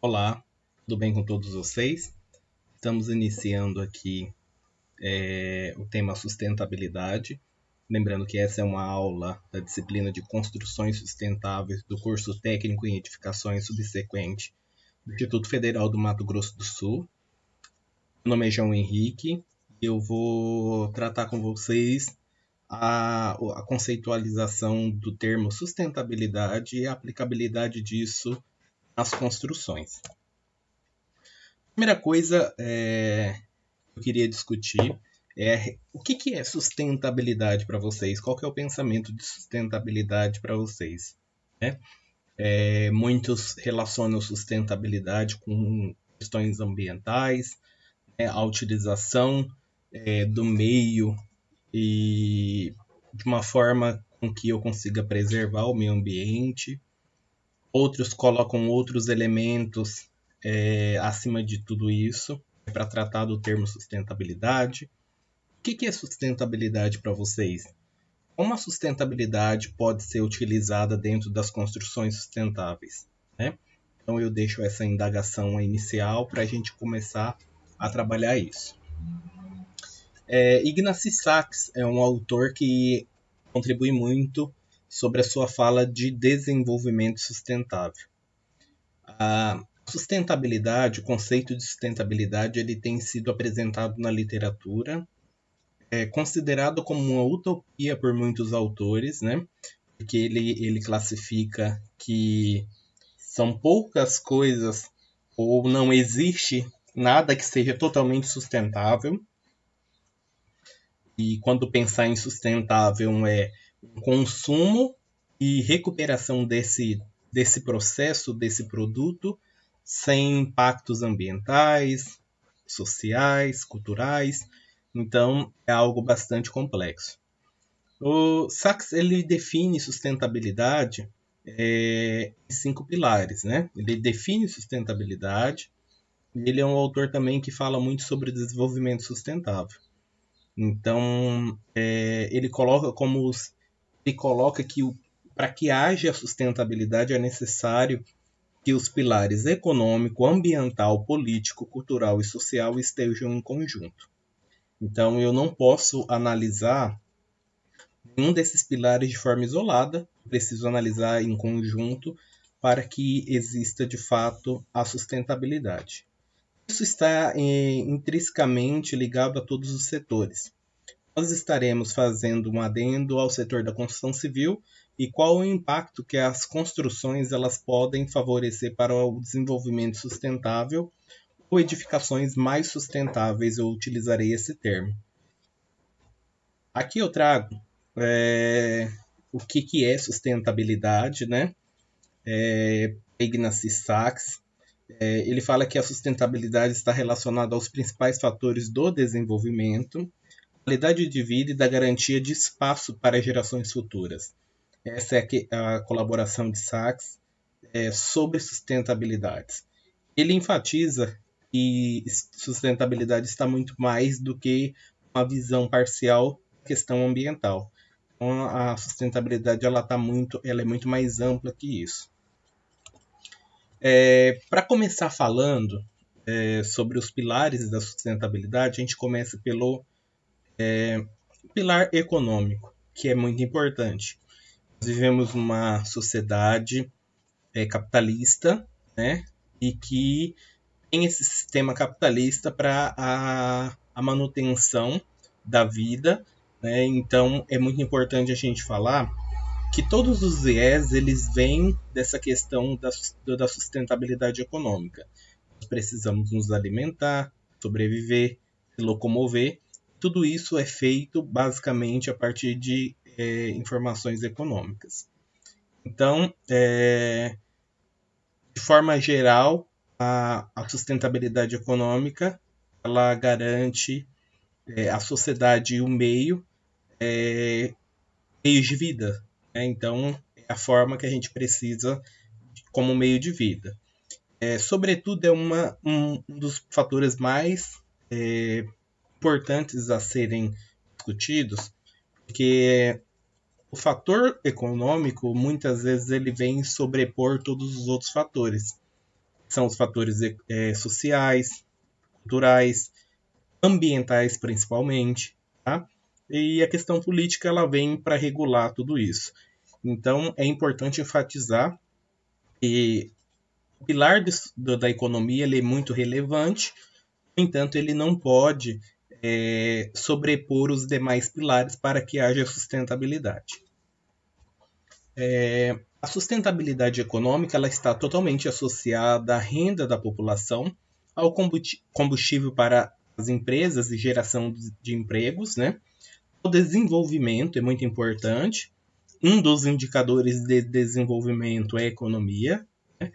Olá, tudo bem com todos vocês? Estamos iniciando aqui o tema sustentabilidade. Lembrando que essa é uma aula da disciplina de Construções Sustentáveis do curso Técnico em Edificações subsequente do Instituto Federal do Mato Grosso do Sul. Meu nome é João Henrique e eu vou tratar com vocês a conceitualização do termo sustentabilidade e a aplicabilidade disso nas construções. Primeira coisa que eu queria discutir é o que é sustentabilidade para vocês? Qual que é o pensamento de sustentabilidade para vocês? Né? Muitos relacionam sustentabilidade com questões ambientais, a utilização do meio e de uma forma com que eu consiga preservar o meio ambiente. Outros colocam outros elementos acima de tudo isso para tratar do termo sustentabilidade. O que é sustentabilidade para vocês? Como a sustentabilidade pode ser utilizada dentro das construções sustentáveis? Né? Então eu deixo essa indagação inicial para a gente começar a trabalhar isso. Ignacy Sachs é um autor que contribui muito sobre a sua fala de desenvolvimento sustentável. A sustentabilidade, o conceito de sustentabilidade, ele tem sido apresentado na literatura, é considerado como uma utopia por muitos autores, né? Porque ele classifica que são poucas coisas ou não existe nada que seja totalmente sustentável. E quando pensar em sustentável é o consumo e recuperação desse processo, desse produto, sem impactos ambientais, sociais, culturais. Então, é algo bastante complexo. O Sachs ele define sustentabilidade em 5 pilares. Né? Ele define sustentabilidade e ele é um autor também que fala muito sobre desenvolvimento sustentável. Então, ele coloca que para que haja sustentabilidade é necessário que os pilares econômico, ambiental, político, cultural e social estejam em conjunto. Então, eu não posso analisar nenhum desses pilares de forma isolada, preciso analisar em conjunto para que exista de fato a sustentabilidade. Isso está intrinsecamente ligado a todos os setores. Nós estaremos fazendo um adendo ao setor da construção civil e qual o impacto que as construções elas podem favorecer para o desenvolvimento sustentável ou edificações mais sustentáveis, eu utilizarei esse termo. Aqui eu trago o que é sustentabilidade, né? Ignacy Sachs, ele fala que a sustentabilidade está relacionada aos principais fatores do desenvolvimento, qualidade de vida e da garantia de espaço para gerações futuras. Essa é a colaboração de Sachs sobre sustentabilidade. Ele enfatiza que sustentabilidade está muito mais do que uma visão parcial da questão ambiental. Então, a sustentabilidade ela é muito mais ampla que isso. Para começar falando sobre os pilares da sustentabilidade, a gente começa pelo pilar econômico, que é muito importante. Nós vivemos numa sociedade capitalista, né, e que tem esse sistema capitalista para a manutenção da vida, né? Então é muito importante a gente falar que todos os viés eles vêm dessa questão da sustentabilidade econômica. Nós precisamos nos alimentar, sobreviver, se locomover. Tudo isso é feito basicamente a partir de informações econômicas. Então, de forma geral, a sustentabilidade econômica ela garante à sociedade e o meio meios de vida. Né? Então, é a forma que a gente precisa como meio de vida. Sobretudo, é um dos fatores mais importantes a serem discutidos, porque o fator econômico, muitas vezes, ele vem sobrepor todos os outros fatores. são os fatores sociais, culturais, ambientais principalmente, tá? E a questão política ela vem para regular tudo isso. Então é importante enfatizar que o pilar da economia ele é muito relevante, no entanto ele não pode sobrepor os demais pilares para que haja sustentabilidade. A sustentabilidade econômica ela está totalmente associada à renda da população, ao combustível para as empresas e geração de empregos, né? O desenvolvimento é muito importante. Um dos indicadores de desenvolvimento é a economia, né?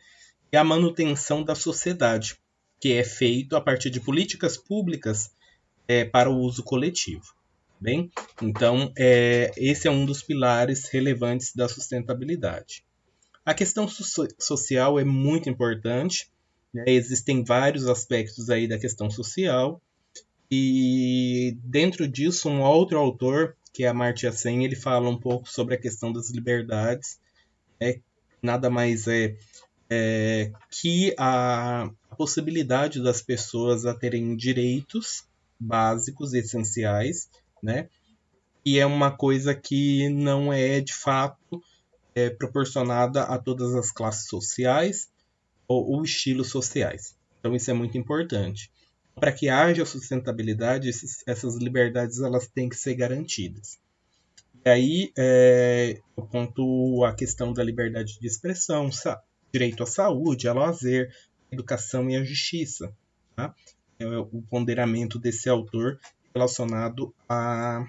E a manutenção da sociedade, que é feito a partir de políticas públicas para o uso coletivo. Bem, então, esse é um dos pilares relevantes da sustentabilidade. A questão social é muito importante, né? Existem vários aspectos aí da questão social, e dentro disso, um outro autor, que é Amartya Sen, ele fala um pouco sobre a questão das liberdades, nada mais que a possibilidade das pessoas a terem direitos básicos e essenciais, né? E é uma coisa que não é de fato proporcionada a todas as classes sociais ou estilos sociais. Então isso é muito importante. Para que haja sustentabilidade, essas liberdades elas têm que ser garantidas. E aí eu ponto a questão da liberdade de expressão, direito à saúde, ao lazer, à educação e à justiça. Tá? É o ponderamento desse autor relacionado à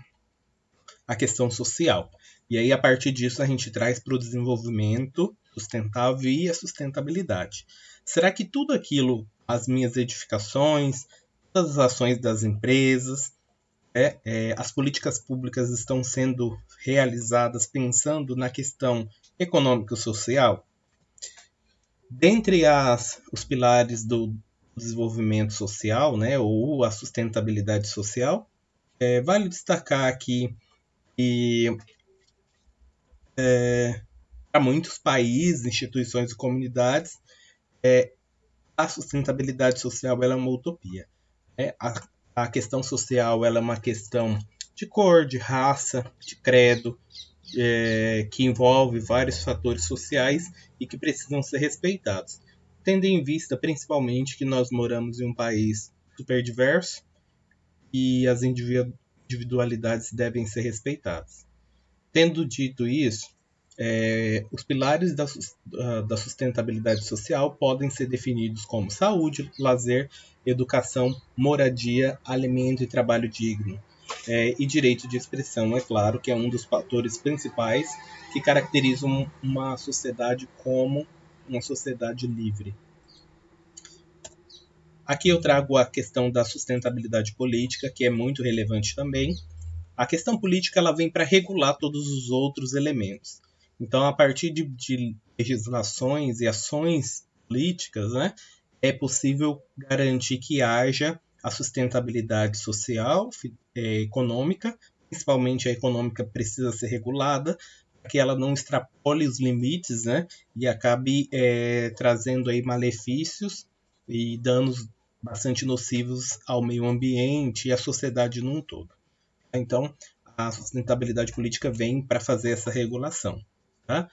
questão social. E aí, a partir disso, a gente traz para o desenvolvimento sustentável e a sustentabilidade. Será que tudo aquilo, as minhas edificações, todas as ações das empresas, as políticas públicas estão sendo realizadas pensando na questão econômico-social? Dentre os pilares do desenvolvimento social, né, ou a sustentabilidade social, vale destacar aqui que para muitos países, instituições e comunidades, a sustentabilidade social ela é uma utopia. A questão social ela é uma questão de cor, de raça, de credo, que envolve vários fatores sociais e que precisam ser respeitados, tendo em vista principalmente que nós moramos em um país super diverso e as individualidades devem ser respeitadas. Tendo dito isso, os pilares da sustentabilidade social podem ser definidos como saúde, lazer, educação, moradia, alimento e trabalho digno. E direito de expressão, é claro, que é um dos fatores principais que caracterizam uma sociedade como uma sociedade livre. Aqui eu trago a questão da sustentabilidade política, que é muito relevante também. A questão política ela vem para regular todos os outros elementos. Então, a partir de legislações e ações políticas, né, é possível garantir que haja a sustentabilidade social, econômica, principalmente a econômica precisa ser regulada, para que ela não extrapole os limites, né, e acabe trazendo aí malefícios e danos bastante nocivos ao meio ambiente e à sociedade num todo. Então, a sustentabilidade política vem para fazer essa regulação. Tá?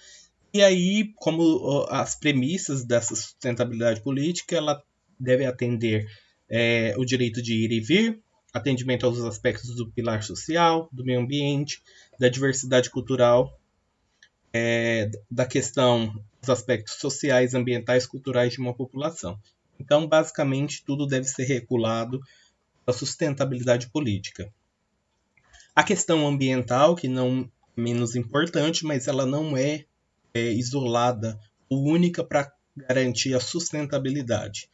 E aí, como as premissas dessa sustentabilidade política, ela deve atender o direito de ir e vir, atendimento aos aspectos do pilar social, do meio ambiente, da diversidade cultural, da questão dos aspectos sociais, ambientais, culturais de uma população. Então, basicamente, tudo deve ser regulado pela sustentabilidade política. A questão ambiental, que não é menos importante, mas ela não é isolada ou única para garantir a sustentabilidade.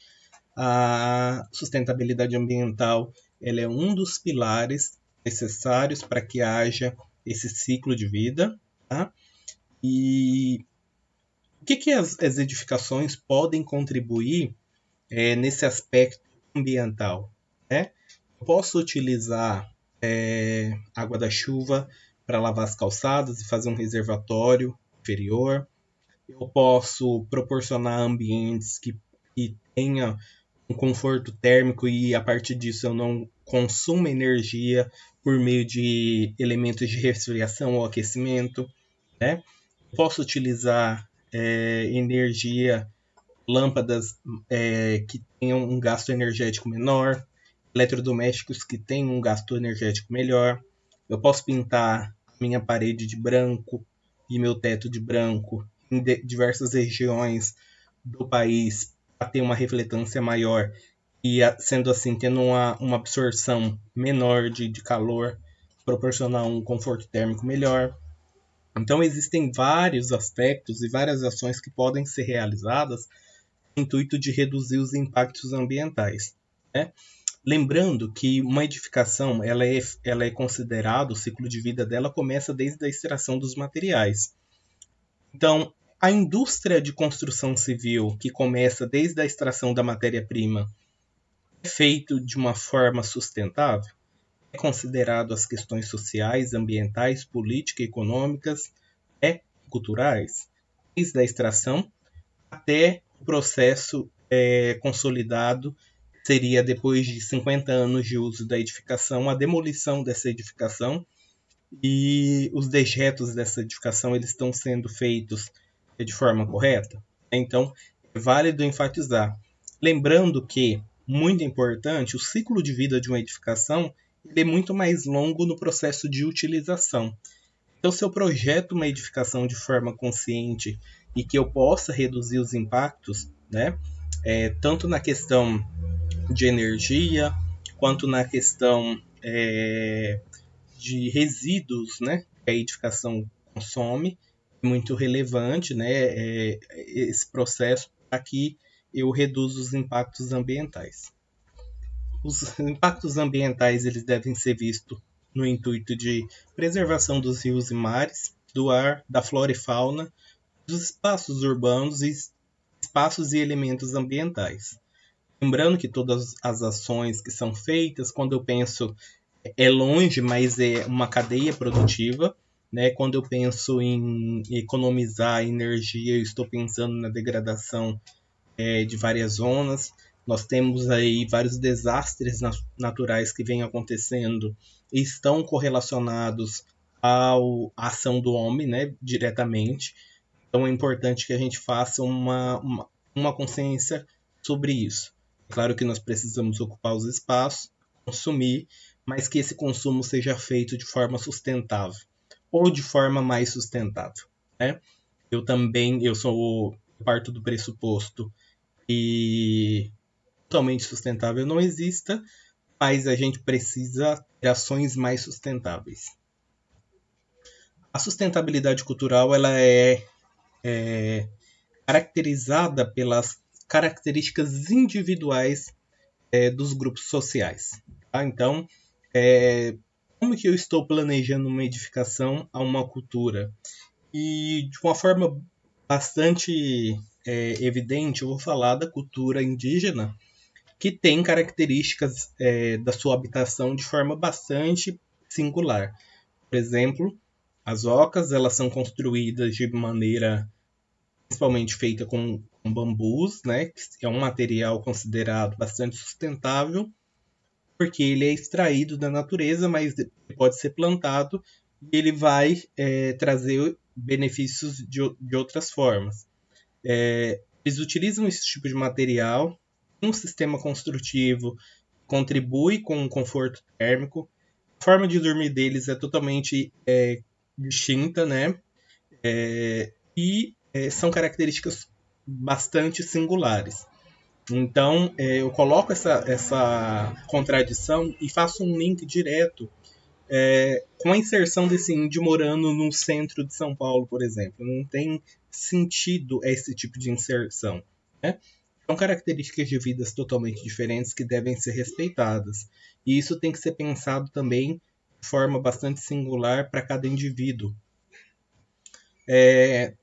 A sustentabilidade ambiental ela é um dos pilares necessários para que haja esse ciclo de vida. Tá? E o que as edificações podem contribuir nesse aspecto ambiental? Né? Eu posso utilizar água da chuva para lavar as calçadas e fazer um reservatório inferior. Eu posso proporcionar ambientes que que tenha um conforto térmico e a partir disso eu não consumo energia por meio de elementos de resfriação ou aquecimento, né? Posso utilizar energia, lâmpadas que tenham um gasto energético menor, eletrodomésticos que tenham um gasto energético melhor. Eu posso pintar minha parede de branco e meu teto de branco em diversas regiões do país para ter uma refletância maior e, sendo assim, tendo uma absorção menor de calor, proporcionar um conforto térmico melhor. Então, existem vários aspectos e várias ações que podem ser realizadas com o intuito de reduzir os impactos ambientais, né? Lembrando que uma edificação ela é considerada, o ciclo de vida dela começa desde a extração dos materiais. Então, a indústria de construção civil, que começa desde a extração da matéria-prima, é feito de uma forma sustentável? É considerado as questões sociais, ambientais, políticas, econômicas, culturais, desde a extração até o processo consolidado, seria depois de 50 anos de uso da edificação, a demolição dessa edificação e os dejetos dessa edificação eles estão sendo feitos de forma correta. Então, é válido enfatizar. Lembrando que, muito importante, o ciclo de vida de uma edificação ele é muito mais longo no processo de utilização. Então, se eu projeto uma edificação de forma consciente e que eu possa reduzir os impactos, né, tanto na questão de energia, quanto na questão de resíduos, né, que a edificação consome, é muito relevante, né, esse processo para que eu reduza os impactos ambientais. Os impactos ambientais eles devem ser vistos no intuito de preservação dos rios e mares, do ar, da flora e fauna, dos espaços urbanos e espaços e elementos ambientais. Lembrando que todas as ações que são feitas, quando eu penso é longe, mas é uma cadeia produtiva, né? Quando eu penso em economizar energia, eu estou pensando na degradação de várias zonas. Nós temos aí vários desastres naturais que vêm acontecendo e estão correlacionados à ação do homem, né, diretamente. Então é importante que a gente faça uma consciência sobre isso. É claro que nós precisamos ocupar os espaços, consumir, mas que esse consumo seja feito de forma sustentável ou de forma mais sustentável, né? Eu sou parto do pressuposto que totalmente sustentável não exista, mas a gente precisa ter ações mais sustentáveis. A sustentabilidade cultural ela é caracterizada pelas características individuais dos grupos sociais. Tá? Então, como que eu estou planejando uma edificação a uma cultura? E de uma forma bastante evidente, eu vou falar da cultura indígena, que tem características da sua habitação de forma bastante singular. Por exemplo, as ocas elas são construídas de maneira principalmente feita com bambus, né, que é um material considerado bastante sustentável, porque ele é extraído da natureza, mas pode ser plantado e ele vai trazer benefícios de outras formas. Eles utilizam esse tipo de material, um sistema construtivo contribui com o conforto térmico, a forma de dormir deles é totalmente distinta, né? E são características bastante singulares. Então, eu coloco essa contradição e faço um link direto com a inserção desse índio morando no centro de São Paulo, por exemplo. Não tem sentido esse tipo de inserção, né? São características de vidas totalmente diferentes que devem ser respeitadas. E isso tem que ser pensado também de forma bastante singular para cada indivíduo.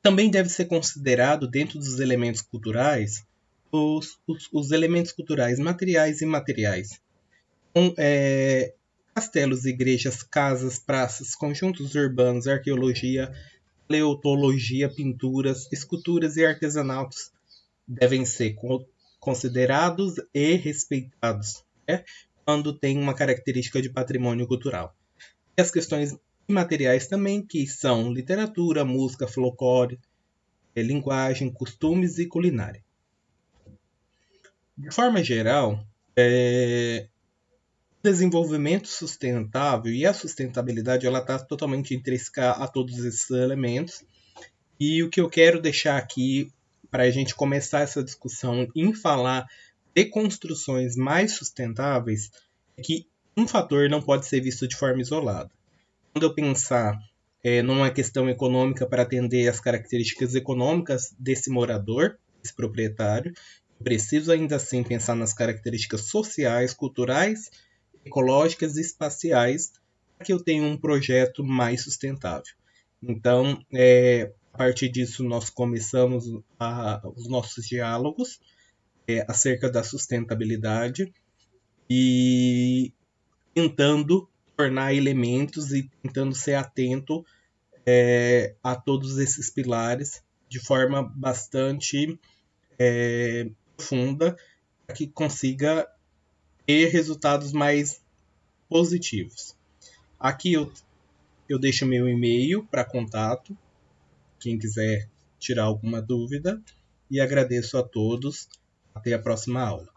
Também deve ser considerado, dentro dos elementos culturais, os elementos culturais materiais e imateriais. Então, castelos, igrejas, casas, praças, conjuntos urbanos, arqueologia, paleontologia, pinturas, esculturas e artesanatos devem ser considerados e respeitados, né, quando tem uma característica de patrimônio cultural. E as questões imateriais também, que são literatura, música, folclore, linguagem, costumes e culinária. De forma geral, o desenvolvimento sustentável e a sustentabilidade ela está totalmente intrínseca a todos esses elementos. E o que eu quero deixar aqui para a gente começar essa discussão em falar de construções mais sustentáveis é que um fator não pode ser visto de forma isolada. Quando eu pensar numa questão econômica para atender as características econômicas desse morador, desse proprietário, eu preciso ainda assim pensar nas características sociais, culturais, ecológicas e espaciais para que eu tenha um projeto mais sustentável. Então, a partir disso, nós começamos os nossos diálogos acerca da sustentabilidade e tentando tornar elementos e tentando ser atento a todos esses pilares de forma bastante profunda para que consiga ter resultados mais positivos. Aqui eu deixo meu e-mail para contato, quem quiser tirar alguma dúvida, e agradeço a todos. Até a próxima aula.